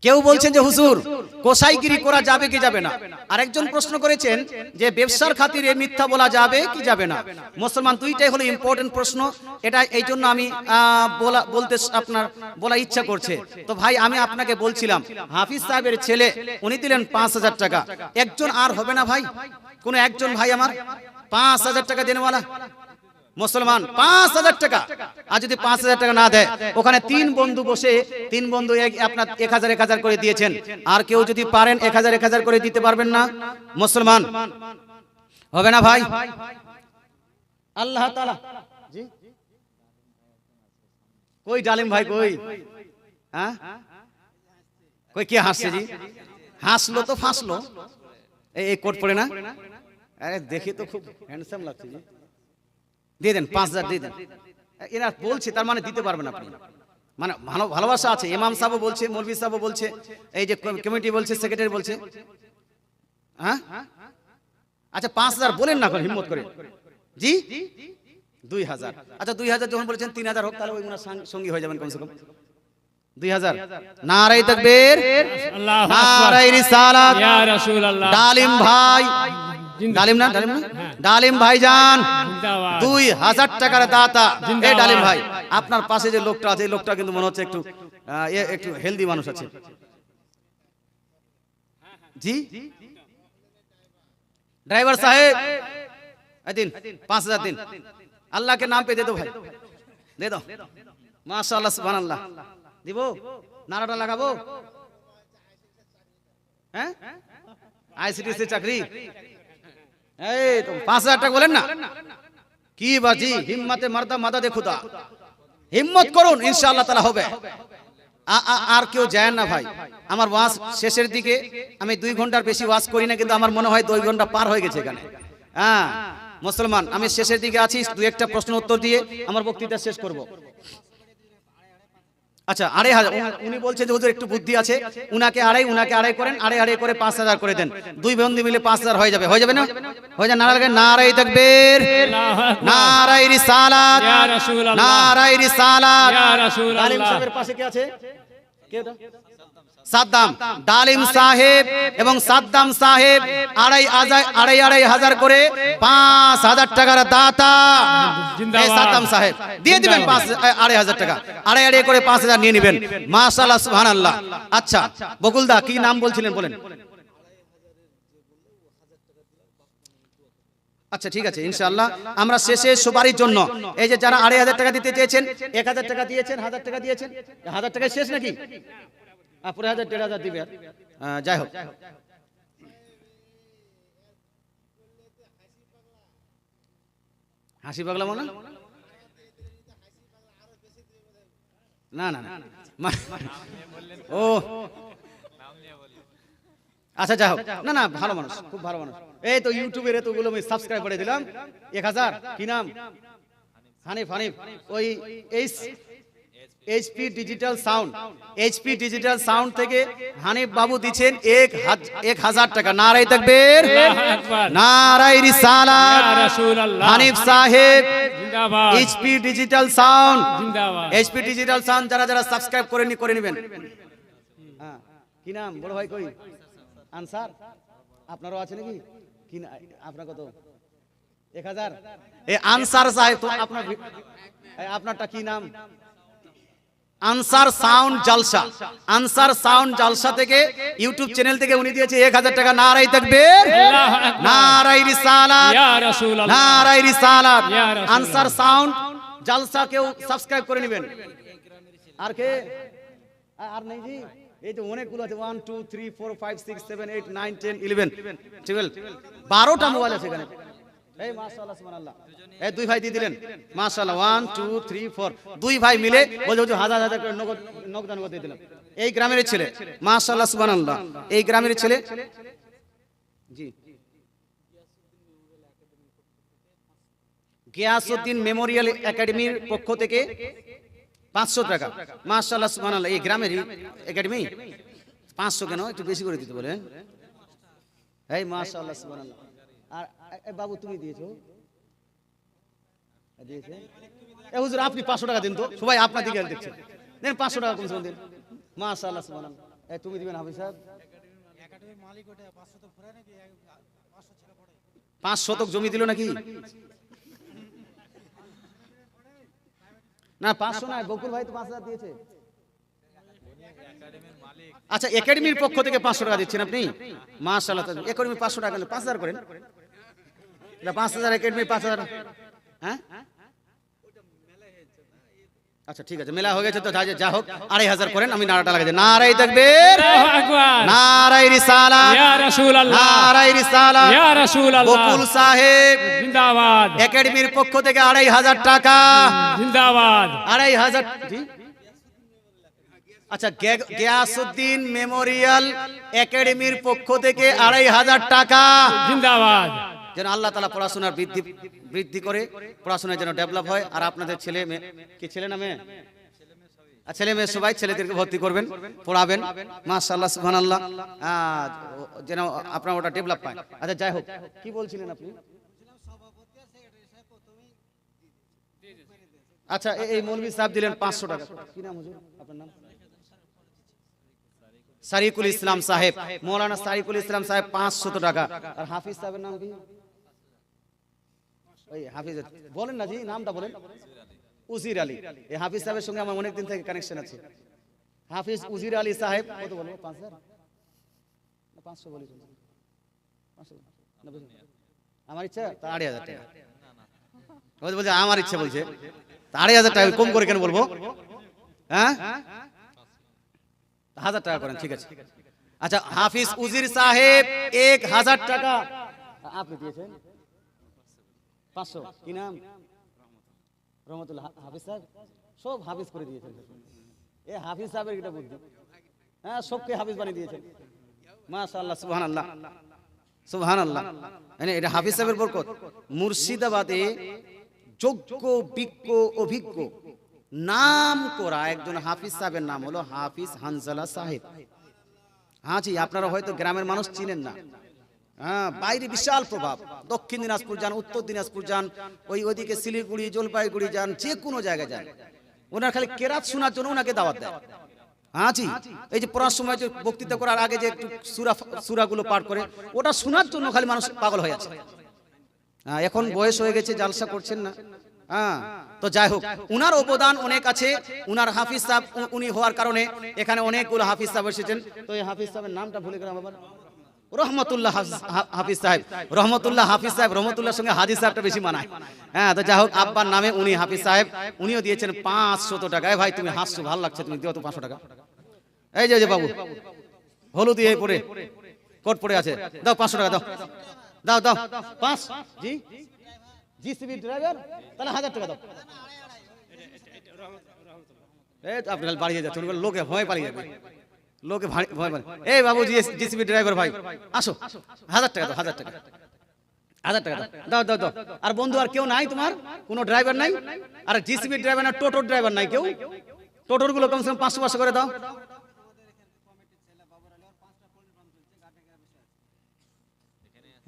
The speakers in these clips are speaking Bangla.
কেউ বলছেন যে হুজুর কোসাইগিরি করা যাবে কি যাবে না। আরেকজন প্রশ্ন করেছেন যে ব্যবসার খাতিরে মিথ্যা বলা যাবে কি যাবে না। মুসলমান দুইটাই হলো ইম্পর্টেন্ট প্রশ্ন, এটা এই জন্য আমি বলতে আপনার বলা ইচ্ছা করছে। তো ভাই আমি আপনাকে বলছিলাম হাফিজ সাহেবের ছেলে উনি দিলেন 5,000 টাকা, একজন আর হবে না ভাই? কোন একজন ভাই আমার 5,000 টাকা দেনওয়ালা মুসলমান 5,000 টাকা, আর যদি 5,000 টাকা না দেয় ওখানে 3 বন্ধু বসে 3 বন্ধু আপনার 1,000 করে দিয়েছেন, আর কেউ যদি পারেন 1,000 করে দিতে পারবেন না মুসলমান? হবে না ভাই? আল্লাহ তাআলা জি কই ডালিম ভাই কই? হ্যাঁ কই কে হাসছে জি? হাসলো তো ফাঁসলো, এই কোট পড়ে না? আরে দেখি তো খুব হ্যান্ডসাম লাগছে জি। দিয়ে দেন 5,000 দিয়ে দেন। এরা বলছে তার মানে দিতে পারবেন আপনি, মানে ভালোবাসা আছে। ইমাম সাহেব বলছে, মৌলভী সাহেব বলছে, এই যে কমিটি বলছে, সেক্রেটারি বলছে। হ্যাঁ আচ্ছা 5,000 বলেন না হিম্মত করে জি। 2,000 আচ্ছা 2,000 যখন বলেছেন 3,000 হোক, তাহলে ওই ওনার সঙ্গী হয়ে যাবেন কমসে কম 2,000। নারায়ে তাকবীর, নারায়ে রিসালাত, ইয়া রাসূলুল্লাহ। ডালিম ভাই, ডালিম না ডালিম ভাইজান 2,000 টাকার দাতা। এই ডালিম ভাই আপনার পাশে যে লোকটা আছে, এই লোকটা কিন্তু মনে হচ্ছে একটু একটু হেলদি মানুষ আছে জি। ড্রাইভার সাহেব দিন 5,000 দিন, আল্লাহকে নাম পে দে দো ভাই, দে দাও। মাশাআল্লাহ সুবহানাল্লাহ। দিব নারাটা লাগাবো? হ্যাঁ আইসিটিসি চাকরি, এই তো 5,000 টাকা বলেন না কি বাজি। হিম্মতে মারদা মাদাদে খুদা, হিম্মত করুন ইনশাআল্লাহ তাআলা হবে। আর কেউ যায় না ভাই। আমার ওয়াজ শেষের দিকে, আমি 2 ঘন্টার বেশি ওয়াজ করি না, কিন্তু আমার মনে হয় 2 ঘন্টা পার হয়ে গেছে এখানে। হ্যাঁ মুসলমান আমি শেষের দিকে আছি, 2-1টা প্রশ্ন উত্তর দিয়ে আমার বক্তৃতা শেষ করব। আচ্ছা 2,500 উনি বলছে যে হুজুর একটু বুদ্ধি আছে, উনাকে আড়াই করেন, আড়াই করে 5,000 করে দেন, 2 বন্ধু মিলে 5,000 হয়ে যাবে। হয়ে যাবে না? হয়ে যায়। নারায়ে তাকবীর, নারায়ে রিসালাত, ইয়া রাসূলুল্লাহ, নারায়ে রিসালাত, ইয়া রাসূলুল্লাহ। ডালিম সাহেবের পাশে কে আছে? কে ওটা? সাদ্দাম। ডালিম সাহেব এবং সাদ্দাম সাহেব 2,500 করে 5,000 টাকার দাতা। এই সাদ্দাম সাহেব দিয়ে দিবেন 2,500 টাকা, আড়াই করে 5,000 নিয়ে নেবেন। মাশাআল্লাহ সুবহানাল্লাহ। আচ্ছা বকুলদা কি নাম বলছিলেন বলেন? আচ্ছা ঠিক আছে ইনশাআল্লাহ আমরা শেষে সবারই জন্য, এই যে যারা 2,500 টাকা দিতে চেয়েছেন, 1,000 টাকা দিয়েছেন, 1,000 টাকা দিয়েছেন, 1,000 টাকা শেষ নাকি? পুরো 1,000 দিবে। যাই হোক হাসি পাগলা মনে না না ও আচ্ছা যাই হোক, না না ভালো মানুষ, খুব ভালো মানুষ। এই তো ইউটিউবের এতগুলো আমি সাবস্ক্রাইব করে দিলাম। 1,000 কি নাম? হানিফ। ওই HP digital sound, HP digital sound থেকে হানিফ বাবু দিচ্ছেন 1,000 টাকা। নারায়ে তাকবীর, নারায়ে রিসালাত, ইয়া রাসূলুল্লাহ। হানিফ সাহেব জিন্দাবাদ, এইচপি ডিজিটাল সাউন্ড জিন্দাবাদ। এইচপি ডিজিটাল সাউন্ড যারা সাবস্ক্রাইব করে নেবেন। হ্যাঁ কি নাম বড় ভাই? কই আনসার? আপনারও আছে নাকি? কি আপনার কত? 1,000। এই আনসার সাহেব তো আপনারটা কি নাম? আনসার সাউন্ড জালসা। আনসার সাউন্ড জালসা থেকে ইউটিউব চ্যানেল থেকে উনি দিয়েছে 1,000 টাকা। নারায়ে তাকবীর, নারায়ে রিসালাত, ইয়া রাসূলুল্লাহ, নারায়ে রিসালাত। আনসার সাউন্ড জালসা কেউ সাবস্ক্রাইব করে নেবেন। আর কে? আর নেই জি, এই তো অনেকগুলো আছে। 1 2 3 4 5 6 7 8 9 10 11 12 12টা মোবাইল আছে এখানে। এই মাশাআল্লাহ সুবহানাল্লাহ। এই 2 ভাই দিয়ে দিলেন মাশাআল্লাহ। 1 2 3 4 2 ভাই মিলে বলে হুজুর 1,000 করে নগদান করে দিলাম। এই গ্রামের ছেলে মাশাআল্লাহ সুবহানাল্লাহ, এই গ্রামের ছেলে জি। গিয়াসউদ্দিন মেমোরিয়াল একাডেমির পক্ষ থেকে 500 টাকা। মাশাআল্লাহ সুবহানাল্লাহ। এই গ্রামের একাডেমি 500 কেন? একটু বেশি করে দিতে বলেন। এই মাশাআল্লাহ সুবহানাল্লাহ। আর বাবু তুমি দিয়েছো? দিয়েছে। এ হুজুর আপনি 500 টাকা দিন তো, সবাই আপনার দিকে দেখছে। দেন 500 টাকা কমসে কম দিন। মাশাআল্লাহ সুবহানাল্লাহ। তুমি দিবেন হাফিজ সাহেব? 5 শতক জমি দিল নাকি? না 500 না, বকুল ভাই তো 5000 দিয়েছে। আচ্ছা, একাডেমির পক্ষ থেকে 500 টাকা দিচ্ছেন আপনি? মাশাআল্লাহ, একাডেমি 500 টাকা নিলে 5000 করেন। এটা 5000 একাডেমি 5000। হ্যাঁ আচ্ছা ঠিক আছে, মেলা হয়ে গেছে তো যা হোক 2500 করেন, আমি নারাটা লাগাই দিই। নারায়ে তাকবীর, আল্লাহু আকবার, নারায়ে রিসালাত, ইয়া রাসূলুল্লাহ, নারায়ে রিসালাত, ইয়া রাসূলুল্লাহ। বকুল সাহেব জিন্দাবাদ, একাডেমির পক্ষ থেকে 2500 টাকা। জিন্দাবাদ, 2500। জি আচ্ছা, গিয়াসউদ্দিন মেমোরিয়াল একাডেমির পক্ষ থেকে 2500 টাকা। জিন্দাবাদ। যেন আল্লাহ তাআলা পড়াশোনার বৃদ্ধি করে, পড়াশোনার যেন ডেভেলপ হয়। আর আপনাদের ছেলে মেয়ে, কি ছেলে না মেয়ে? ছেলে মেয়ে সবাই, ছেলেদেরকে ভর্তি করবেন, পড়াবেন। মাশাআল্লাহ, সুবহানাল্লাহ, যেন আপনার ওটা ডেভেলপ পায়। আচ্ছা যাই হোক, কি বলছিলেন আপনি? আচ্ছা, এই মৌলভী সাহেব দিলেন 500 টাকা। কি নাম হুজুর আপনার? নাম সারিকুল ইসলাম সাহেব, মৌলানা সারিকুল ইসলাম সাহেব 500 টাকা। আর হাফিজ সাহেবের নাম কি? ওই হাফিজ বলেন না জি, নামটা বলেন। উজির আলী। এই হাফিজ সাহেবের সঙ্গে আমার অনেক দিন থেকে কানেকশন আছে। হাফিজ উজির আলী সাহেব কত বলবো? 5000 না 500 বলি? 500 না বেশি? আমার ইচ্ছা তা 2500 টাকা। ওই বলছে আমার ইচ্ছা বলছে, তা 2500 টাকা কম করে কেন বলবো? হ্যাঁ 1000 টাকা করেন, ঠিক আছে। আচ্ছা, হাফিজ উজির সাহেব 1000 টাকা আপনি দিয়েছেন। 500। কি নাম? রহমতুল্লাহ। হাফিজ সাহেব সব হাফিজ করে দিয়েছেন। এ হাফিজ সাহেবের এটা বুদ্ধি। হ্যাঁ, সবকে হাফিজ বানিয়ে দিয়েছেন। মাশাআল্লাহ, সুবহানাল্লাহ, সুবহানাল্লাহ। এটা হাফিজ সাহেবের বরকত। মুর্শিদাবাদে যোগ্য, বিজ্ঞ, অভিজ্ঞ, নাম করা একজন হাফিজ সাহেবের নাম হলো হাফিজ হানজালা সাহেব। হ্যাঁ জি, আপনারা হয়তো গ্রামের মানুষ চিনেন না। হ্যাঁ, বাইরে বিশাল প্রভাব। দক্ষিণ দিনাজপুর যান, উত্তর দিনাজপুর যান, ওইদিকে শিলিগুড়ি, জলপাইগুড়ি যান, যে কোনো জায়গায় যান, ওনার খালি কেরাত শোনার জন্য ওনাকে দাওয়াত দেয়। হ্যাঁ জি, এই যে পড়ার সময় যে বক্তৃতা করার আগে যে একটু সূরাগুলো পাঠ করে, ওটা শোনার জন্য খালি মানুষ পাগল হয়ে আছে। হ্যাঁ, এখন বয়স হয়ে গেছে, জালসা করছেন না। হ্যাঁ, তো যাই হোক, উনার অবদান অনেক আছে। উনার হাফিজ সাহেব উনি হওয়ার কারণে এখানে অনেকগুলো হাফিজ সাহেব এসেছেন। তো এই হাফিজ সাহেবের নামটা ভুলে গেলাম আবার। রহমতুল্লাহ হাফিজ সাহেব, রহমতুল্লাহ হাফিজ সাহেব, রহমতুল্লাহর সঙ্গে হাজি সাহেবটা বেশি মানায়। হ্যাঁ, তো যাই হোক, আব্বার নামে উনি হাফিজ সাহেব, উনিও দিয়েছেন 500 টাকা। ভাই তুমি হাসছো, ভালো লাগছে, তুমি দিও তো 500 টাকা। এই যে বাবু হলুদ এই পরে কোট পরে আছে, দাও 500 টাকা, দাও দাও দাও। 5 জি জিসিবি ড্রাইভার, তাহলে 1000 টাকা দাও। এই তো আপনি বাড়িয়ে যাচ্ছেন, লোকে ভয় পালিয়ে যাবে, লোকে ভয় পালিয়ে। এই বাবু জিসিবি ড্রাইভার ভাই, আসো, 1000 টাকা দাও, 1000 টাকা, 1000 টাকা দাও, দাও দাও। আর বন্ধু, আর কেউ নাই তোমার? কোনো ড্রাইভার নাই? আর জিসিবি ড্রাইভার না, টোটোর ড্রাইভার নাই কেউ? টোটোর গুলো কমসে কম 500 করে দাও।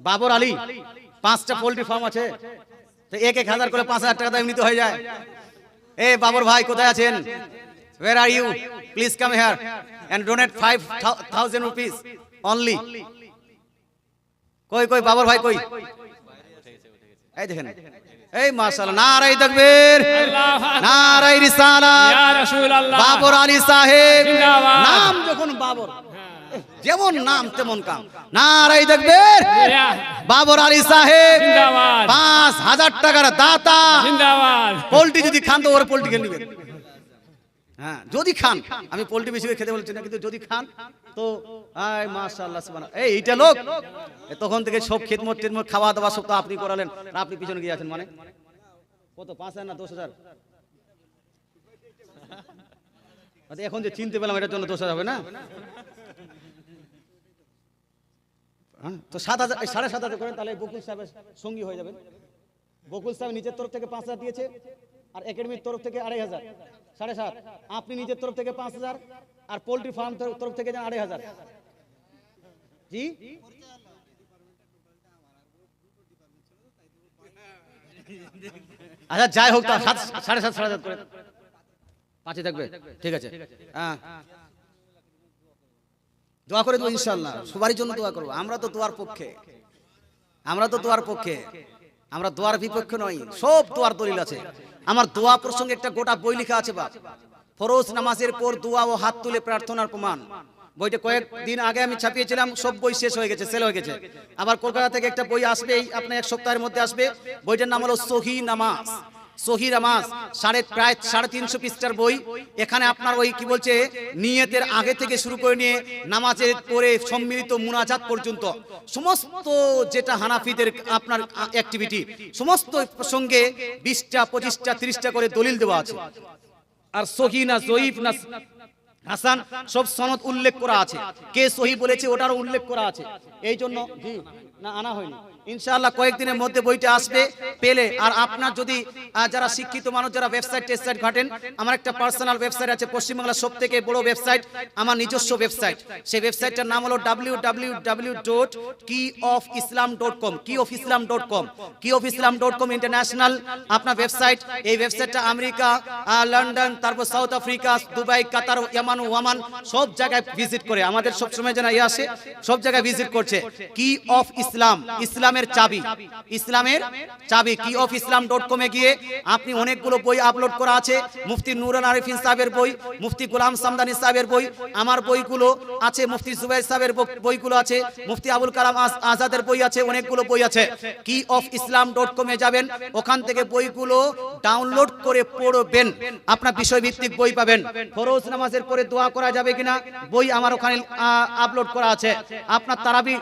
বাবর আলী 5টা পোল্ট্রি ফার্ম আছে, তো 1000 করে 5000 টাকা দাম নিতে হয়ে যায়। এ বাবর ভাই কোথায় আছেন? Where are you? Please come here and donate 5000 rupees only. কই কই বাবর ভাই কই? এই দেখেন, এই মাশাআল্লাহ, নারায়ে তাকবীর, নারায়ে রিসালাত, ইয়া রাসূলুল্লাহ, বাবর আলী সাহেব। জিন্দাবাদ। নাম যখন বাবর, যেমন নাম তেমন কাম। নারায়ে তাকবীর, বাবর আলী সাহেব জিন্দাবাদ। 5000 টাকার দাতা। জিন্দাবাদ। পোল্ট্রি যদি খান তো ওর পোল্ট্রি খেয়ে নেবেন। হ্যাঁ, যদি খান, আমি পোল্ট্রি বেশি খেতে বলছি না, কিন্তু যদি খান তো মাশাআল্লাহ, সুবহানাল্লাহ। এইটা লোক তখন থেকে সব খেদমত টেদমত, খাওয়া দাওয়া সব তো আপনি করালেন, আর আপনি পিছনে গিয়ে আছেন। মানে কত, 5000 না 10000? এখন যে চিনতে পেলাম, এটার জন্য 10000 হবে না? তো 7000, 7500 করেন, তাহলে বকুল সাহেবের সঙ্গী হয়ে যাবেন। বকুল সাহেব নিজের তরফ থেকে 5000 দিয়েছে, আর একাডেমির তরফ থেকে 2500, 7.5। আপনি নিজের তরফ থেকে 5000, আর পোল্ট্রি ফার্ম তরফ থেকে 2500। জি, আচ্ছা যাই হোক, 7.5 করে 5 থাকবে, ঠিক আছে। হ্যাঁ, দোয়া করে দেবো ইনশাআল্লাহ, সবারই জন্য দোয়া করবো। আমরা তো দোয়ার পক্ষে, আমরা তো দোয়ার পক্ষে, আমরা দোয়ার বিপক্ষে নই, সব দোয়ার দলিল আছে। আমার দোয়া প্রসঙ্গে একটা গোটা বই লেখা আছে বাপ, ফরজ নামাজের পর দোয়া ও হাত তুলে প্রার্থনার প্রমাণ। বইটা কয়েকদিন আগে আমি ছাপিয়েছিলাম, সব বই শেষ হয়ে গেছে, সেল হয়ে গেছে। আবার কলকাতা থেকে একটা বই আসবে, আপনার এক সপ্তাহের মধ্যে আসবে। বইটার নাম হলো সহি নামাজ। সহি নামাজ প্রায় 350 পৃষ্ঠার বই। এখানে আপনার ওই কি বলছে নিয়তের আগে থেকে শুরু করে নিয়ে নামাজের পরে সম্মিলিত মুনাজাত পর্যন্ত সমস্ত যেটা হানাফিদের আপনার অ্যাক্টিভিটি সমস্ত প্রসঙ্গে 20টা 25টা 30টা করে দলিল দেওয়া আছে। আর সহি না জয়ীফ না হাসান সব সনদ উল্লেখ করা আছে, কে সহি বলেছে ওটারও উল্লেখ করা আছে। এই জন্য জি না আনা হয়নি, ইনশাআল্লাহ কয়েকদিনের মধ্যে বইটা আসবে পেলে। আর আপনার যদি যারা শিক্ষিত মানুষ যারা ওয়েবসাইট টেস্টসাইট ঘাটেন, আমার একটা পার্সোনাল ওয়েবসাইট আছে, পশ্চিমবাংলার সব থেকে বড় ওয়েবসাইট, আমার নিজস্ব ওয়েবসাইট। সেই ওয়েবসাইটটার নাম হলো www.keyofislam.com, keyofislam.com, keyofislam.com ইন্টারন্যাশনাল আপনার ওয়েবসাইট। এই ওয়েবসাইটটা আমেরিকা, লন্ডন, তারপর সাউথ আফ্রিকা, দুবাই, কাতার, ইয়ামান, ওমান সব জায়গায় ভিজিট করে, আমাদের সব সময় যেন আসে সব জায়গায় ভিজিট করছে। কি অফ ইসলাম, ইসলামের চাবি, ইসলামের চাবি keyofislam.com এ গিয়ে আপনি অনেকগুলো বই আপলোড করা আছে। মুফতি নুরুল আরিফিন সাহেবের বই, মুফতি গোলাম সামদানি সাহেবের বই, আমার বইগুলো আছে, মুফতি জুবাইর সাহেবের বইগুলো আছে, মুফতি আবুল কালাম আজাদের বই আছে, অনেকগুলো বই আছে। keyofislam.com এ যাবেন, ওখান থেকে বইগুলো ডাউনলোড করে পড়বেন, আপনার বিষয়ভিত্তিক বই পাবেন। ফরজ নামাজের পরে দোয়া করা যাবে কিনা বই আমার ওখানে আপলোড করা আছে। আপনার তারাবি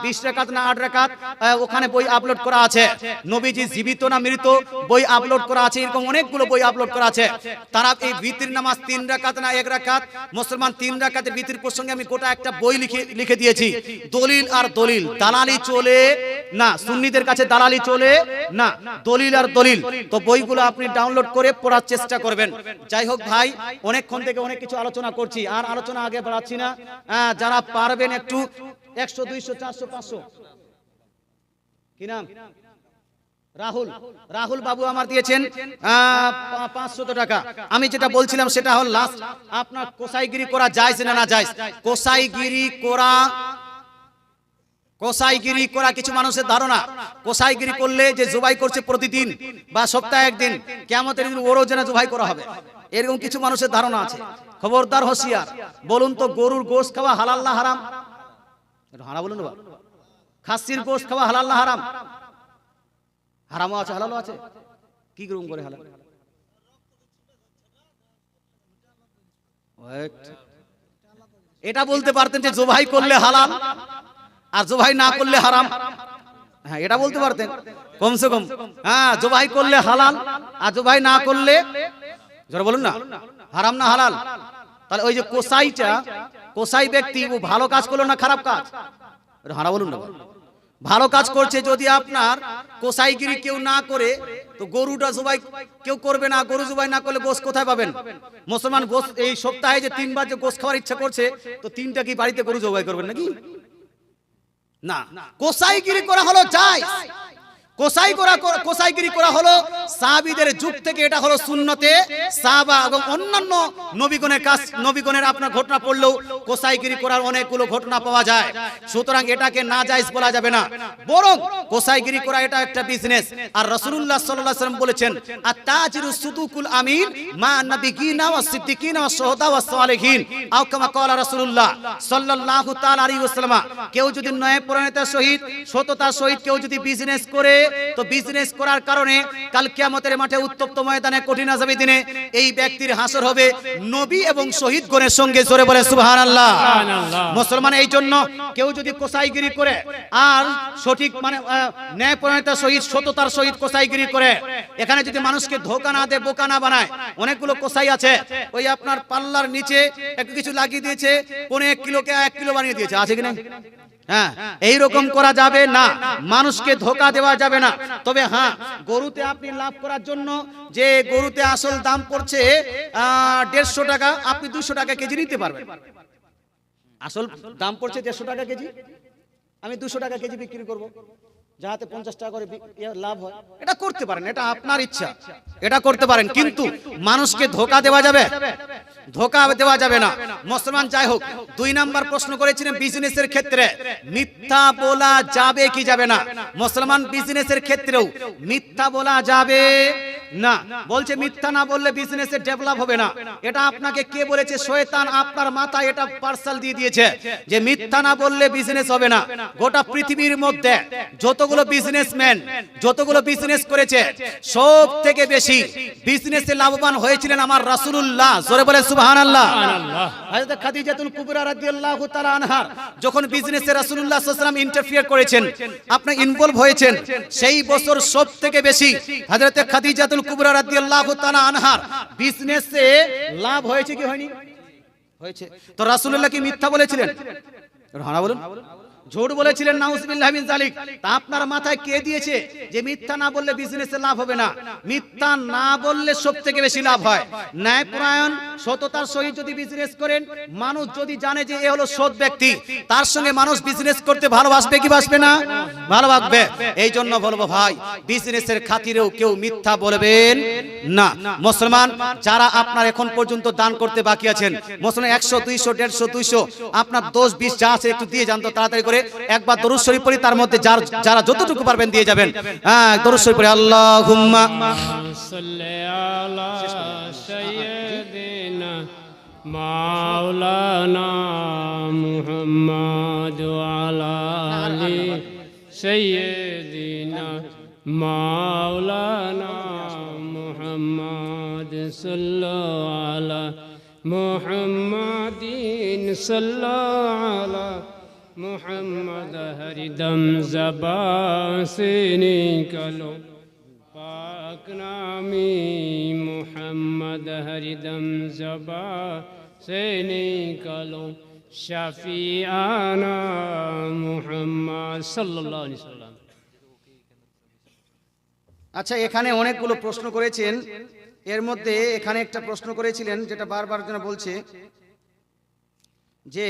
20 রাকাত না 8 রাকাত ওখানে বই আপলোড করা আছে। নবীজি জীবিত না মৃত বই আপলোড করা আছে, এরকম অনেকগুলো বই আপলোড করা আছে। তারা এই ভিতর নামাজ 3 রাকাত না 1 রাকাত, মুসলমান 3 রাকাতের ভিতর প্রসঙ্গে আমি গোটা একটা বই লিখে দিয়েছি। দলিল আর দলিল, দালালি চলে না, সুন্নিদের কাছে দালালি চলে না, দলিল আর দলিল। তো বইগুলো আপনি ডাউনলোড করে পড়ার চেষ্টা করবেন। যাই হোক ভাই, অনেকক্ষণ থেকে অনেক কিছু আলোচনা করছি, আর আলোচনা আগে বাড়াচ্ছি না। যারা পারবেন একটু 100 200 400 500 কি নাম রাহুল বাবু আমার দিয়েছেন 500 টাকা। আমি যেটা বলছিলাম সেটা হল লাস্ট, আপনার কোসাইগিরি করা জায়েজ না না জায়েজ? কোসাইগিরি করা কিছু মানুষের ধারণা, কোসাইগিরি করলে যে জবাই করছে প্রতিদিন বা সপ্তাহে একদিন, কিয়ামতের দিন ওরও যেন জবাই করা হবে, এরকম কিছু মানুষের ধারণা আছে। খবরদার, হোশিয়ার। বলুন তো গরুর গোশত খাওয়া হালাল না হারাম? হারাম বলুন না। খাসির গোশত খাওয়া হালাল না হারাম? হারামও আছে হালালও আছে। কি করুন করে হালাল? এটা বলতে পারতেন যে জবাই করলে হালাল আর জবাই না করলে হারাম। হ্যাঁ, এটা বলতে পারতেন কমসে কম। হ্যাঁ, জবাই করলে হালাল আর জবাই না করলে যারা বলুন না হারাম না হালাল। তাহলে ওই যে কোসাই ব্যক্তি ও ভালো কাজ করলো না খারাপ কাজ? হারাম বলুন না। ভালো কাজ করছে, যদি আপনার কোসাইগিরি কেউ না করে তো গরুটা জবাই কেউ করবে না, গরু জবাই না করলে গোশত কোথায় পাবেন? মুসলমান গোশত এই সপ্তাহে যে 3 বার যে গোশত খাওয়ার ইচ্ছা করছে, তো 3টা কি বাড়িতে গরু জবাই করবেন নাকি? না, কোসাইগিরি করা হলো জায়েজ। কোসাইগিরি করা হলো সাহাবীদের যুগ থেকে, এটা হলো সুন্নতে সাহাবা এবং অন্যান্য নবীগণের আপনার ঘটনা পড়লেও কোসাইগিরি করার অনেকগুলো ঘটনা পাওয়া যায়। সুতরাং এটাকে না জায়েজ বলা যাবে না, বরং কোসাইগিরি করা এটা একটা বিজনেস। আর রাসূলুল্লাহ সাল্লাল্লাহু আলাইহি ওয়াসাল্লাম বলেছেন, আত-তাজিরু সুদুকুল আমিন মা আন-নাবিয়িনা ওয়াস-সিদ্দিকিনা ওয়াস-শুহাদা ওয়াস-সালিহিন, আও কামা ক্বালা রাসূলুল্লাহ সাল্লাল্লাহু তাআলা আলাইহি ওয়াসাল্লাম। কেউ যদি ন্যায়পরায়ণতার সহিত সততার সহিত কেউ যদি বিজনেস করে, তো বিজনেস করার কারণে কাল কিয়ামতের মাঠে উত্তপ্ত ময়দানে কঠিন আযাবের দিনে এই ব্যক্তির হাসর হবে নবী এবং শহীদগণের সঙ্গে। জোরে বলে সুবহানাল্লাহ। মুসলমান এই জন্য কেউ যদি কোসাইগিরি করে আর সঠিক মানে ন্যায়পরায়ণতার সহিত সততার সহিত কোসাইগিরি করে, এখানে যদি মানুষকে ধোঁকা না দেয়, বোকা না বানায়, অনেকগুলো কোসাই আছে ওই আপনার পাল্লার নিচে একটু কিছু লাগিয়ে দিয়েছে, 1 কিলোকে 1 কিলো বানিয়ে দিয়েছে, আছে কি না? হ্যাঁ, এইরকম করা যাবে না, মানুষকে ধোঁকা দেওয়া যাবে না। তবে হ্যাঁ, গরুতে আপনি লাভ করার জন্য যে গরুতে আসল দাম পড়ছে 150 টাকা, আপনি 200 টাকা কেজি নিতে পারবেন। আসল দাম পড়ছে 150 টাকা কেজি, আমি 200 টাকা কেজি বিক্রি করব, যাতে 50 টাকা করে লাভ হয়, এটা করতে পারেন, এটা আপনার ইচ্ছা, এটা করতে পারেন। কিন্তু মানুষকে ধোঁকা দেওয়া যাবে, ধোঁকা দেওয়া যাবে না। মুসলমান যাই হোক, 2 নাম্বার প্রশ্ন করেছিলেন বিজনেসের ক্ষেত্রে মিথ্যা বলা যাবে কি যাবে না। মুসলমান বিজনেসের ক্ষেত্রেও মিথ্যা বলা যাবে না। বলছে মিথ্যা না বললে বিজনেসে ডেভেলপ হবে না। এটা আপনাকে কে বলেছে? শয়তান আপনার মাথায় এটা পার্সেল দিয়ে দিয়েছে যে মিথ্যা না বললে বিজনেস হবে না। গোটা পৃথিবীর মধ্যে যতগুলো বিজনেসম্যান, যতগুলো বিজনেস করেছে, সব থেকে বেশি বিজনেসে লাভবান হয়েছিলেন আমার রাসূলুল্লাহ। জোরে বলে সুবহানাল্লাহ। হযরত খাদিজাতুল কুবরা রাদিয়াল্লাহু তাআলা আনহা যখন বিজনেসে রাসূলুল্লাহ সাল্লাল্লাহু আলাইহি ওয়াসাল্লাম ইন্টারফিয়ার করেছেন, আপনি ইনভলভ হয়েছেন, সেই বছর সব থেকে বেশি হযরত খাদিজাতুল কুবরা রাদিয়াল্লাহু তাআলা আনহার বিজনেসে লাভ হয়েছে কি হয়নি? হয়েছে। তো রাসূলুল্লাহ কি মিথ্যা বলেছিলেন? হ্যাঁ বলুন। ঝুট বলেছিলেন? নাউযুবিল্লাহি মিন যালিক। তা আপনার মাথায় কে দিয়েছে যে মিথ্যা না বললে বিজনেসে লাভ হবে না? মিথ্যা না বললে সবথেকে বেশি লাভ হয়। ন্যায়পরায়ণ সততার সহিত যদি বিজনেস করেন, মানুষ যদি জানে যে এ হলো সৎ ব্যক্তি, তার সঙ্গে মানুষ বিজনেস করতে ভালোবাসবে কি বাসবে না? ভালোবাসবে। এই জন্য বলবো ভাই, বিজনেসের খাতিরেও কেউ মিথ্যা বলবেন না। মুসলমান যারা আপনার এখন পর্যন্ত দান করতে বাকি আছেন, মুসলমান 100, 200, 150, 200 আপনার 10, 20 যা আছে একটু দিয়ে যান তো তাড়াতাড়ি করে। একবার দরুদ শরীফ পড়ি, তার মধ্যে যারা যতটুকু পারবেন দিয়ে যাবেন। হ্যাঁ, দরুদ শরীফ পড়ি। আল্লাহুম্মা সাল্লি আলা সাইয়্যিদিনা মাওলানা মুহাম্মদ ওয়া আলা আলি সাইয়্যিদিনা মাওলানা মুহাম্মদ সাল্লাল্লাহু আলা মুহাম্মাদিন সাল্লাল্লাহু আলা मुहम्मद हरिदम ज़बा से निकलो पाक नामी मुहम्मद हरिदम ज़बा से निकलो शफीआना मुहम्मद सल्लल्लाहु अलैहि वसल्लम। আচ্ছা, এখানে অনেকগুলো প্রশ্ন করেছেন, এর মধ্যে এখানে একটা প্রশ্ন করেছিলেন যেটা বারবার যেন বলছে যে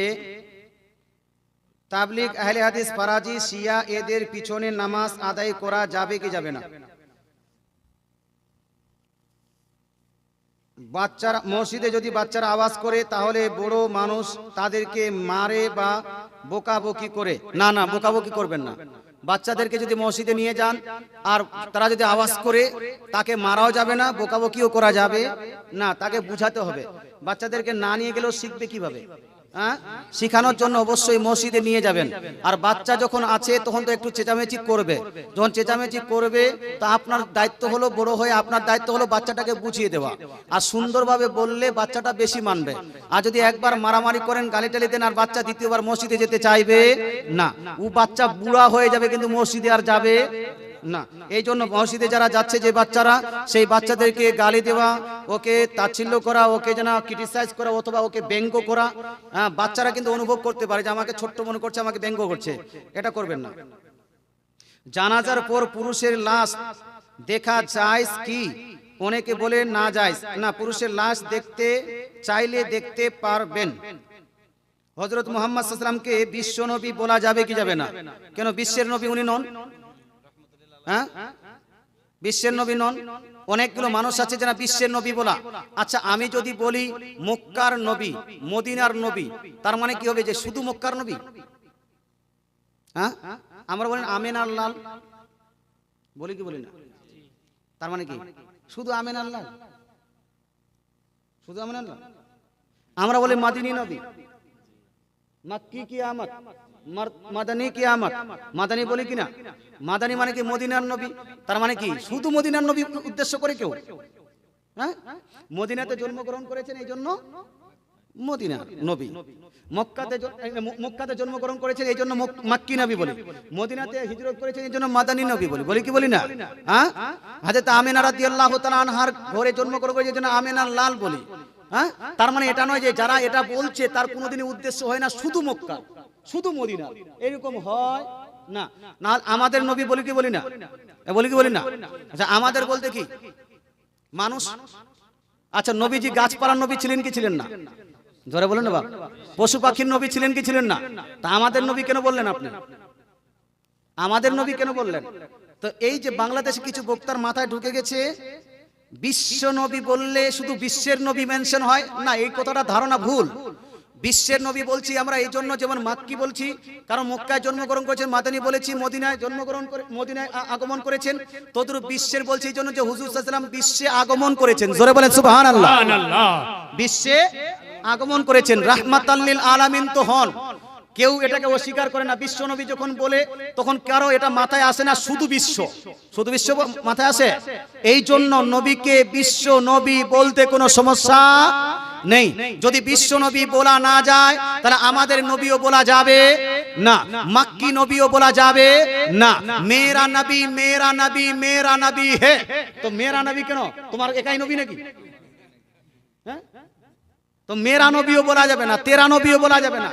তাবলিগ, আহলে হাদিস, ফারাজি, শিয়া এদের পিছনে নামাজ আদায় করা যাবে কি যাবে না? বাচ্চারা মসজিদে যদি বাচ্চারা আওয়াজ করে তাহলে বড় মানুষ তাদেরকে মারে বা বকাবকি করে? না না, বকাবকি করবেন না। বাচ্চাদেরকে যদি মসজিদে নিয়ে যান আর তারা যদি আওয়াজ করে, তাকে মারাও যাবে না, বকাবকিও করা যাবে না, তাকে বুঝাতে হবে। বাচ্চাদেরকে না নিয়ে গেলেও শিখবে কিভাবে? শিখানোর জন্য অবশ্যই মসজিদে নিয়ে যাবেন। আর বাচ্চা যখন আছে তখন তো একটু চেঁচামেচি করবে, যখন চেঁচামেচি করবে তা আপনার দায়িত্ব হলো, বড় হয়ে আপনার দায়িত্ব হলো বাচ্চাটাকে বুঝিয়ে দেওয়া। আর সুন্দরভাবে বললে বাচ্চাটা বেশি মানবে। আর যদি একবার মারামারি করেন, গালিটালি দেন, আর বাচ্চা দ্বিতীয়বার মসজিদে যেতে চাইবে না, ও বাচ্চা বুড়া হয়ে যাবে কিন্তু মসজিদে আর যাবে না। এই জন্য মসজিদে যারা যাচ্ছে যে বাচ্চারা, সেই বাচ্চাদেরকে গালি দেওয়া, ওকে তাচ্ছিল্য করা, ওকে যেন ক্রিটিসাইজ করা অথবা ওকে ব্যঙ্গ করা, বাচ্চারা কিন্তু অনুভব করতে পারে যে আমাকে ছোট্ট মনে করছে, আমাকে ব্যঙ্গ করছে, এটা করবেন না। জানাজার পর পুরুষের লাশ দেখা জায়েজ কি? অনেকে বলে না জায়েজ। না, পুরুষের লাশ দেখতে চাইলে দেখতে পারবেন। হযরত মুহাম্মদ সাল্লাল্লাহু আলাইহি ওয়াসাল্লামকে বিশ্ব নবী বলা যাবে কি যাবে না? কেন বিশ্বের নবী উনি নন? হ্যাঁ, বিশ্বের নবী নন। অনেকগুলো মানুষ আছে যারা বিশ্বের নবী বলা। আচ্ছা, আমি যদি বলি মক্কার নবী, মদিনার নবী, তার মানে কি হবে? যে শুধু মক্কার নবী? হ্যাঁ, আমরা বলেন আমিনার লাল, বলি কি বলি না? তার মানে কি শুধু আমিনার লাল? শুধু আমিনার লাল? আমরা বলি মাদিনী নবী, মক্কি কিয়ামত, মাদানী কিয়ামত। মাদানী বলি কিনা? মাদানী মানে কি মদিনার নবী। তার মানে কি শুধু মদিনার নবী উদ্দেশ্য করে কেউ? হ্যাঁ, মদিনাতে জন্মগ্রহণ করেছেন এই জন্য মদিনার নবী। মক্কাতে জন্মগ্রহণ করেছেন এই জন্য মক্কি নবী বলি। মদিনাতে হিজরত করেছেন এই জন্য মাদানী নবী বলি। বলি কি বলি না? হ্যাঁ, হযরত আমিনা রাদিয়াল্লাহু তাআলা আনহার ঘরে জন্মগ্রহণ করেছেন এই জন্য আমিনার লাল বলি। হ্যাঁ, তার মানে এটা নয় যে যারা এটা বলছে তার কোনোদিনই উদ্দেশ্য হয় না শুধু মক্কা, শুধু মদিনা, এরকম হয় না। না, আমাদের নবী বলি কি বলি না? বলি কি বলি না? আচ্ছা, আমাদের বলতে কি মানুষ? আচ্ছা, নবীজি গাছপালার নবী ছিলেন কি ছিলেন না? জোরে বলেন না বাবা। পশু পাখির নবী ছিলেন কি ছিলেন না? তা আমাদের নবী কেন বললেন আপনি? আমাদের নবী কেন বললেন? তো এই যে বাংলাদেশে কিছু বক্তার মাথায় ঢুকে গেছে, বিশ্ব নবী বললে শুধু বিশ্বের নবী মেনশন হয় না, এই কথাটা ধারণা ভুল। বিশ্বের নবী বলছি আমরা এই জন্য, যেমন মাক্কি বলছি কারণ মক্কায় জন্মগ্রহণ করেছেন, মাদানী বলেছি মদিনায় জন্মগ্রহণ করে মদিনায় আগমন করেছেন, তদ্রূপ বিশ্বের বলছি এই জন্য যে হুজুর সাল্লাল্লাহু আলাইহি ওয়াসাল্লাম বিশ্বে আগমন করেছেন। জোরে বলেন সুবহানাল্লাহ। বিশ্বে আগমন করেছেন, রাহমাতাল লিল আলামিন তো হন, কেউ এটাকে অস্বীকার করে না। বিশ্ব নবী যখন বলে তখন কারো এটা মাথায় আসে না শুধু বিশ্ব, শুধু বিশ্ব মাথায় আসে। এই জন্য নবীকে বিশ্ব নবী বলতে কোনো সমস্যা নেই। যদি বিশ্ব নবী বলা না যায় তাহলে আমাদের নবীও বলা যাবে না, মাক্কি নবীও বলা যাবে না। মেরা নবী মেরা নবী মেরা নবী হে, তো মেরা নবী কেন? তোমার একাই নবী নাকি? হ্যাঁ, তো মেরা নবীও বলা যাবে না, তেরা নবীও বলা যাবে না,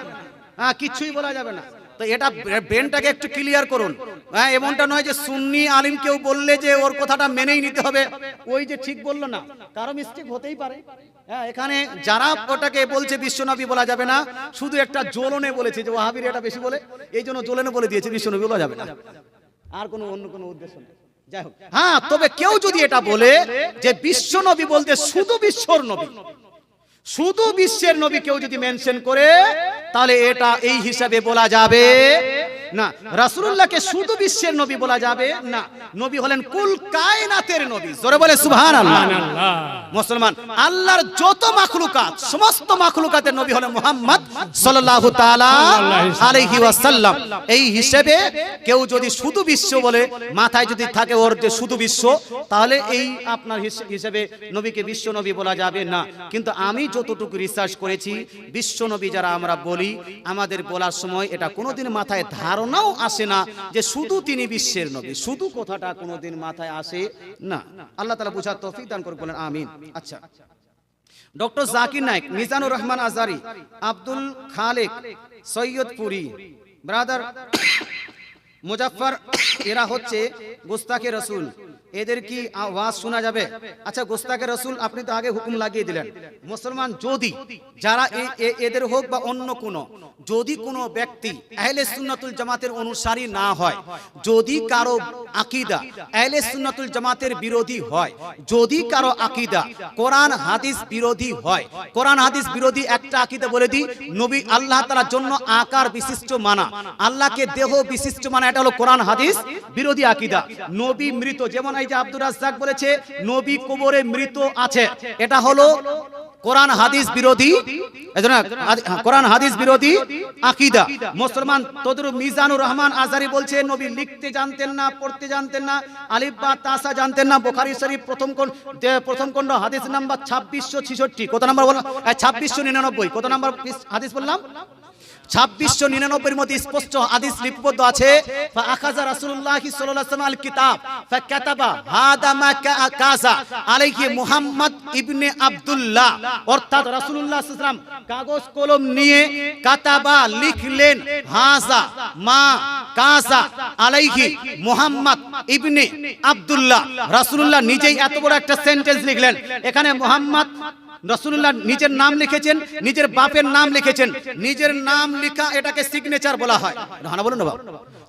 হ্যাঁ কিছুই বলা যাবে না। তো এটা ব্রেনটাকে একটু ক্লিয়ার করুন। হ্যাঁ, এমনটা নয় যে সুন্নি আলিম কেউ বললে যে ওর কথাটা মেনেই নিতে হবে, ওই যে ঠিক বললো না, কারো মিস্টেক হতেই পারে। হ্যাঁ, এখানে যারা ওটাকে বলছে বিশ্বনবী বলা যাবে না, শুধু একটা জ্বলনে বলেছে যে ওয়াহাবিরা এটা বেশি বলে, এই জন্য জ্বলনে বলে দিয়েছে বিশ্বনবী বলা যাবে না, আর কোনো অন্য কোনো উদ্দেশ্য নেই। যাই হোক, হ্যাঁ, তবে কেউ যদি এটা বলে যে বিশ্বনবী বলতে শুধু বিশ্বর নবী, শুধু বিশ্বের নবী কেউ যদি মেনশন করে তাহলে এটা এই হিসাবে বলা যাবে না। রাসূলুল্লাহকে শুধু বিশ্বের নবী বলা যাবে না, নবী হলেন কুল কায়নাতের নবী। জোরে বলে সুবহানাল্লাহ। মুসলমান, আল্লাহর যত মাখলুকাত, সমস্ত মাখলুকাতের নবী হলেন মুহাম্মদ সাল্লাল্লাহু তাআলা আলাইহি ওয়াসাল্লাম। এই হিসেবে কেউ যদি শুধু বিশ্ব বলে, মাথায় যদি থাকে ওর যে শুধু বিশ্ব, তাহলে এই আপনার হিসেবে নবীকে বিশ্ব নবী বলা যাবে না। কিন্তু আমি যতটুকু রিসার্চ করেছি, বিশ্ব নবী যারা আমরা বলি, আমাদের বলার সময় এটা কোনোদিন মাথায় ধারণাও আসে না যে শুধু তিনি বিশ্বের নবী, শুধু কথাটা কোনোদিন মাথায় আসে না। আল্লাহ তাআলা বুঝার তৌফিক দান করে, বলেন আমিন। আচ্ছা, ডক্টর জাকির নায়েক, মিজানুর রহমান আজারি, আব্দুল খালেক, সৈয়দপুরি, ব্রাদার মুজাফফর, এরা হচ্ছে গোস্তাকে রসুল, এদের কি আওয়াজ শোনা যাবে? আচ্ছা, গোস্তাকে রসুল আপনি তো আগে হুকুম লাগিয়ে দিলেন। মুসলমান যদি যারা এদের হোক বা অন্য কোনো, যদি কোনো ব্যক্তি আহলে সুন্নাতুল জামাতের অনুসারী না হয়, যদি কারো আকীদা আহলে সুন্নাতুল জামাতের বিরোধী হয়, যদি কারো আকীদা কোরআন হাদিস বিরোধী হয়, কোরআন হাদিস বিরোধী একটা আকীদা বলে দিই, নবী আল্লাহ তাআলার জন্য আকার বিশিষ্ট মানা, আল্লাহকে দেহ বিশিষ্ট মানা, এটা হলো কোরআন হাদিস বিরোধী আকীদা। নবী মৃত, যেমন এই যে আব্দুর রাজ্জাক বলেছে নবী কবরে মৃত আছে, এটা হলো কোরআন হাদিস বিরোধী, কোরআন হাদিস বিরোধী আকীদা। মুসলমান, তদরূপ মিজানুর রহমান আজারি বলছে নবী লিখতে জানতেন না, পড়তে জানতেন না, আলিফ বা তাসা জানতেন না। বুখারী শরীফ প্রথম খণ্ড হাদিস নাম্বার 2666, কত নাম্বার বললাম? 2699। কত নাম্বার হাদিস বললাম? 2699 মধ্যে স্পষ্ট হাদিস লিপিবদ্ধ আছে, ফাআখাযা রাসূলুল্লাহ সাল্লাল্লাহু আলাইহি ওয়াসাল্লাম আল কিতাব ফাকাতাবা হাদা মা কাযা আলাইহি মুহাম্মদ ইবনে আব্দুল্লাহ, অর্থাৎ রাসূলুল্লাহ সাল্লাল্লাহু আলাইহি ওয়াসাল্লাম কাগজ কলম নিয়ে কাতাবা লিখলেন, হাযা মা কাযা আলাইহি মুহাম্মদ ইবনে আব্দুল্লাহ। রাসূলুল্লাহ নিজেই এত বড় একটা সেন্টেন্স লিখলেন, এখানে মুহাম্মদ রাসূলুল্লাহ নিজের নাম লিখেছেন, নিজের বাপের নাম লিখেছেন, নিজের নাম লেখা এটাকে সিগনেচার বলা হয়। না বলুন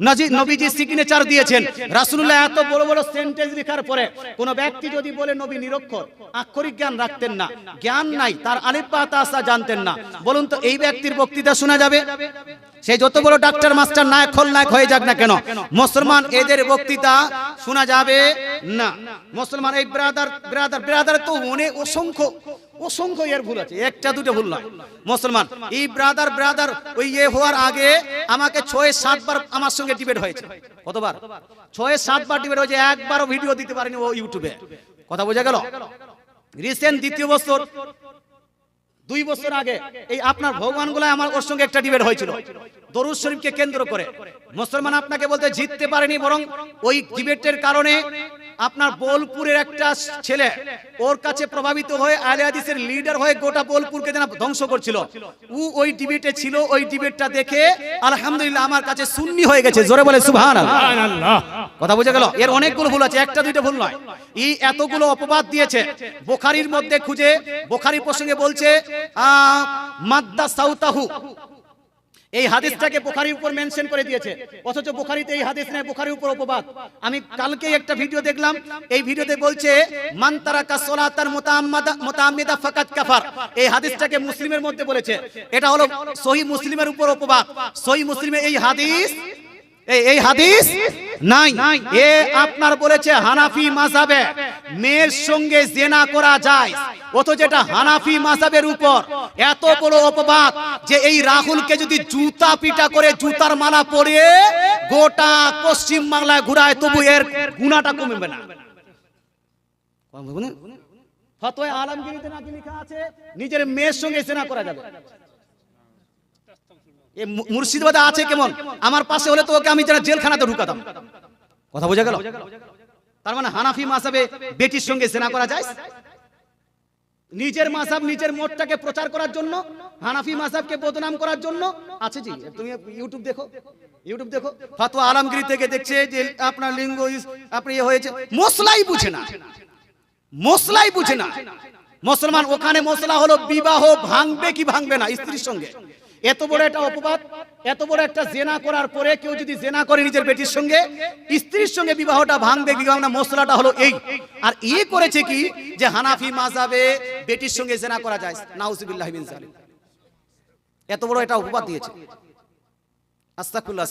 না, নবীজি সিগনেচার দিয়েছেন। রাসূলুল্লাহ এত বড় বড় সেন্টেন্স লেখার পরে কোন ব্যক্তি যদি বলে নবী নিরক্ষর, আক্ষরিক জ্ঞান রাখতেন না, জ্ঞান নাই, তার আলিফ বা তাসা জানতেন না, বলুন তো এই ব্যক্তির বক্তৃতা শোনা যাবে? সে যত বড় ডাক্তার মাস্টার নায়ক খলনায়ক হয়ে যাক না কেন, মুসলমান এদের বক্তৃতা শোনা যাবে না। মুসলমান, এই ব্রাদার তো অনেক অসংখ্য এর ভুল আছে, একটা দুটো ভুল নয়। মুসলমান, এই ব্রাদার ওই হওয়ার আগে আমাকে 6-7 বার আমার সঙ্গে ডিবেট হয়েছে। কতবার? 6-7 বার ডিবেট হয়েছে, একবারও ভিডিও দিতে পারিনি ও ইউটিউবে। কথা বোঝা গেল? রিসেন্ট দ্বিতীয় বছর, 2 বছর আগে এই আপনার ভগবানগুলো আমার ওর সঙ্গে একটা ডিবেট হয়েছিল দরুদ শরীফকে কেন্দ্র করে। মুসলমান, আপনাকে বলতে জিততে পারেনি, বরং ওই ডিবেটের কারণে আপনার বোলপুরের একটা ছেলে ওর কাছে প্রভাবিত হয়ে আহলে হাদিসের লিডার হয়ে গোটা বোলপুরকে যেন ধ্বংস করছিল। ওই ডিবেটে ছিল, ওই ডিবেটটা দেখে আলহামদুলিল্লাহ আমার কাছে সুন্নি হয়ে গেছে। জোরে বলে সুবহানাল্লাহ। কথা বোঝা গেল? এর অনেকগুলো ভুল আছে, একটা দুইটা ভুল নয়। এই এতগুলো অপবাদ দিয়েছে। বুখারীর মধ্যে খুঁজে বুখারী প্রসঙ্গে বলছে মাদ্দা সাউতাহু, এই হাদিসটাকে বুখারীর উপর মেনশন করে দিয়েছে, অথচ বুখারীতে এই হাদিস নেই, বুখারীর উপর অপবাদ। আমি কালকে একটা ভিডিও দেখলাম, এই ভিডিওতে বলছে মান তারাকা সালাতান মুতাআম্মিদা ফাকাত কাফার। এই হাদিসটাকে মুসলিমের মধ্যে বলেছে, এটা হলো সহিহ মুসলিমের উপর অপবাদ। সহিহ মুসলিমে এই হাদিস নাই। এ আপনার বলেছে হানাফি মাযহাবে মেয়ের সঙ্গে জিনা করা যায়, অথচ এটা হানাফি মাযহাবের উপর এত বড় অপবাদ যে এই রাহুলকে যদি জুতা পিটা করে জুতার মালা পরিয়ে গোটা পশ্চিম বাংলায় ঘুরায় তবু এর গুনাহটা কমবে না। ফতোয়া আলমগীরিতে নাকি লেখা আছে নিজের মেয়ের সঙ্গে জিনা করা যাবে। মুর্শিদাবাদে আছে কেমন, আমার পাশে হলে তো ওকে আমি যারা জেলখানাতে ঢুকাতাম। কথা বোঝা গেল? তার মানে হানাফি মাযহাবে বেটির সঙ্গে জিনা করা যায়। নিজের মাযহাব নিজের মতটাকে প্রচার করার জন্য, হানাফি মাযহাবকে বদনাম করার জন্য আছে। জি তুমি ইউটিউব দেখো ফতোয়া আলমগীরি থেকে দেখছে যে আপনার লিঙ্গ আপনি হয়েছে, মশলাই বুঝে না। মুসলমান ওখানে মশলা হলো বিবাহ ভাঙবে কি ভাঙবে না স্ত্রীর সঙ্গে। এত বড় একটা অপবাদ, এত বড় একটা জেনা করার পরে কেউ যদি জেনা করে নিজের বেটির সঙ্গে, স্ত্রীর সঙ্গে বিবাহটা ভাঙবে কি ভাঙবে না, মশলাটা হলো এই। আর করেছে কি যে হানাফি মাযহাবে বেটির সঙ্গে জেনা করা যায়। নাউজুবিল্লাহি মিন যালিক। এত বড় একটা অপবাদ দিয়েছে। আস্তাগফিরুল্লাহ।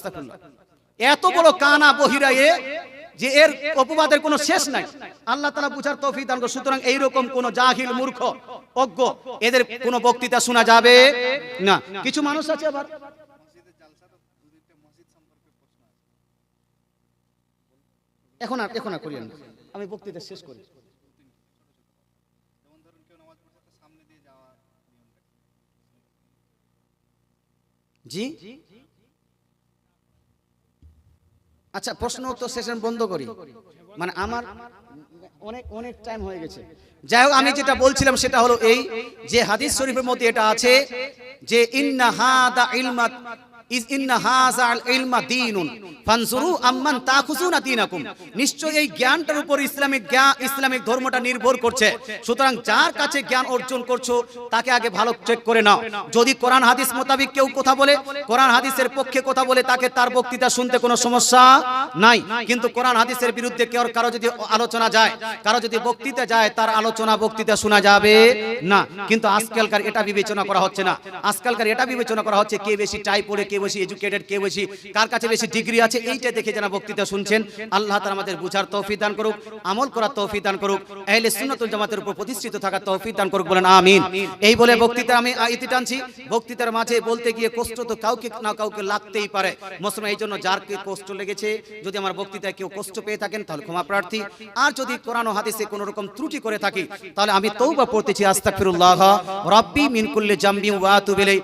এত বড় কানা বহিরা যে এর অপবাদের কোনো শেষ নাই। আল্লাহ তাআলা বুঝার তৌফিক দান করুন। সুতরাং এইরকম কোন জাহিল মূর্খ অজ্ঞ এদের কোনো বক্তৃতা শোনা যাবে না। কিছু মানুষ আছে আবার এখন আর করি না, আমি বক্তৃতা শেষ করি। জি আচ্ছা, প্রশ্ন উত্তর সেশন বন্ধ করি, মানে আমার অনেক টাইম হয়ে গেছে। যাই হোক, আমি যেটা বলছিলাম সেটা হলো এই যে হাদিস শরীফের মধ্যে এটা আছে যে ইন্না হাযাল ইলমা দীনুন ফানজুরু আম্মান তাখুযুনা দীনাকুম। নিশ্চয় এই জ্ঞানটার উপর ইসলামিক ধর্মটা নির্ভর করছে। সুতরাং যার কাছে জ্ঞান অর্জন করছো তাকে আগে ভালো চেক করে নাও। যদি কোরআন হাদিস মোতাবেক কেউ কথা বলে, কোরআন হাদিসের পক্ষে কথা বলে, তাকে তার বক্তৃতা শুনতে কোনো সমস্যা নাই। কিন্তু কোরআন হাদিসের বিরুদ্ধে কারো যদি আলোচনা যায়, কারো যদি বক্তৃতা যায়, তার আলোচনা বক্তৃতা শোনা যাবে না। কিন্তু আজকালকার এটা বিবেচনা করা হচ্ছে না। আজকালকার এটা বিবেচনা করা হচ্ছে কে বেশি টাই পড়ে, কে বেশি এডুকেটেড, কে বেশি, কার কাছে বেশি ডিগ্রি আছে, এইটা দেখে যারা বক্তৃতা শুনছেন। আল্লাহ তাআলা আমাদের বুঝার তৌফিক দান করুক, আমল করার তৌফিক দান করুক, আহলে সুন্নাত ওয়াল জামাতের উপর প্রতিষ্ঠিত থাকার তৌফিক দান করুক, বলেন আমিন। এই বলে বক্তৃতা আমি ইতি টানছি। বক্তৃতার মাঝে বলতে গিয়ে কষ্ট তো কাউকে না কাউকে লাগতেই পারে। মুসলমান এই জন্য যার কি কষ্ট লেগেছে, যদি আমার বক্তৃতায় কেউ কষ্ট পেয়ে থাকেন তাহলে ক্ষমা প্রার্থী। আর যদি কোরআন ও হাদিসে কোনো রকম ত্রুটি করে থাকি তাহলে আমি তওবা পড়তেছি, আস্তাগফিরুল্লাহ রাব্বি মিন কুল্লি জামবি ওয়া আতুবু ইলাইহি।